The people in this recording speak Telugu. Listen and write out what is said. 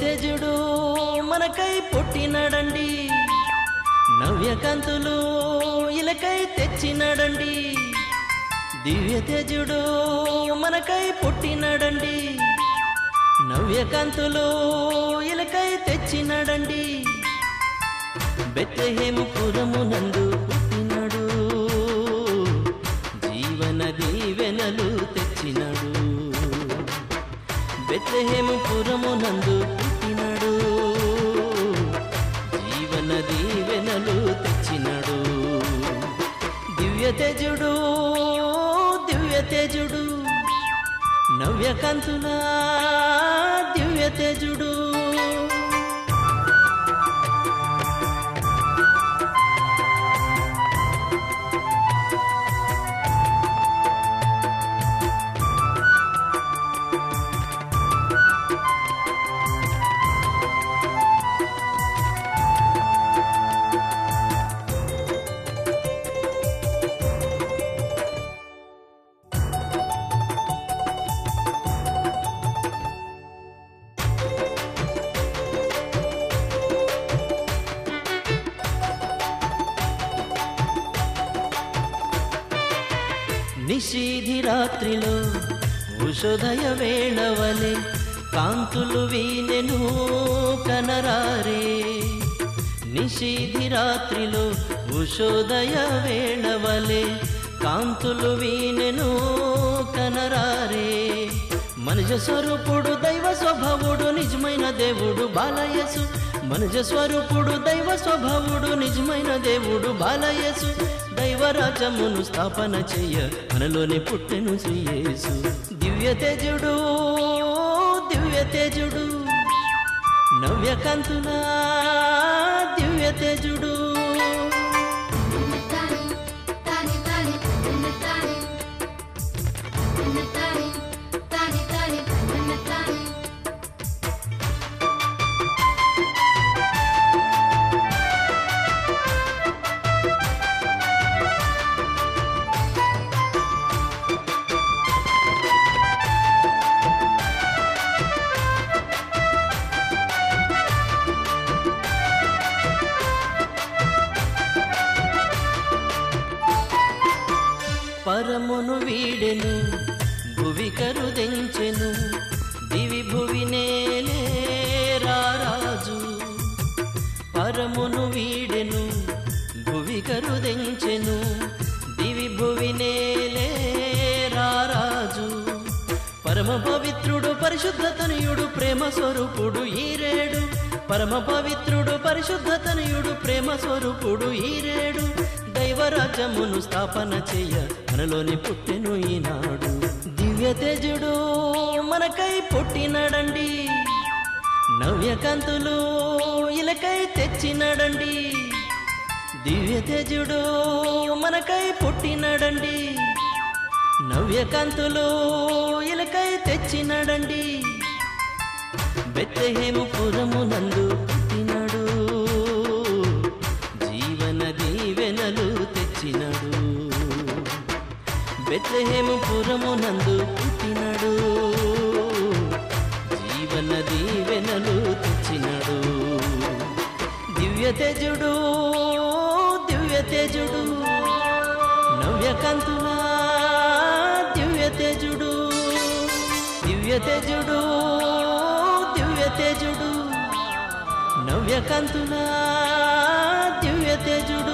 తేజుడు మనకై పుట్టినాడండి, నవ్యకాంతులు ఇలకై తెచ్చినాడండి. దివ్య తేజుడు మనకై పుట్టినాడండి, నవ్యకాంతులు ఇలకై తెచ్చినాడండి. బెత్లెహేము పురమునందు పుట్టినాడు, జీవన దీవెనలు తెచ్చినాడు. బెత్లెహేము పురమునందు పుట్టినాడు, జీవన దీవెనలు తెచ్చినాడు. దివ్య తేజుడు దివ్య తేజుడు, నవ్యకాంతుల దివ్య తేజుడు. నిశీధి రాత్రిలో ఉషోదయ వేళవలే కాంతులు వీనెను కనరారే. నిశీధి రాత్రిలో ఉషోదయ వేళవలే కాంతులు వీనెను కనరారే. మనుజ స్వరూపుడు దైవ స్వభావుడు నిజమైన దేవుడు బాలయేసు. మనుజ స్వరూపుడు దైవ స్వభావుడు నిజమైన దేవుడు బాలయేసు. దైవరాజ్యమును స్థాపన చెయ్య మనలోని పుట్టెను శ్రీయేసు. దివ్య తేజుడు దివ్య తేజుడు, నవ్యకాంతుల దివ్య తేజుడు. పరమును వీడెను భువి కరుదెంచెను, దివి భువి నేలే రారాజు. పరమును వీడెను భువి కరుదెంచెను, దివి భువి నేలే రారాజు. పరమ పవిత్రుడు పరిశుద్ధతనయుడు ప్రేమ స్వరూపుడు ఈరేడు. పరమ పవిత్రుడు పరిశుద్ధతనయుడు ప్రేమ స్వరూపుడు ఈరేడు. దైవరాజ్యమును స్థాపన చెయ్య మనలోని పుట్టెను ఈనాడు. దివ్య తేజుడు మనకై పుట్టినాడండి, నవ్యకాంతులు ఇలకై తెచ్చినాడండి. దివ్య తేజుడు మనకై పుట్టినాడండి, నవ్యకాంతులు ఇలకై తెచ్చినాడండి. బెత్లెహేము పురమునందు పుట్టినాడు, జీవన దీవెనలు తెచ్చినాడు. బెత్లెహేము పురమునందు పుట్టినాడు, జీవన దీవెనలు తెచ్చినాడు. దివ్య తేజుడు దివ్య తేజుడు, నవ్యకాంతుల దివ్య తేజుడు. దివ్య తేజుడు దివ్య తేజుడు, నవ్యకాంతుల దివ్య తేజుడు.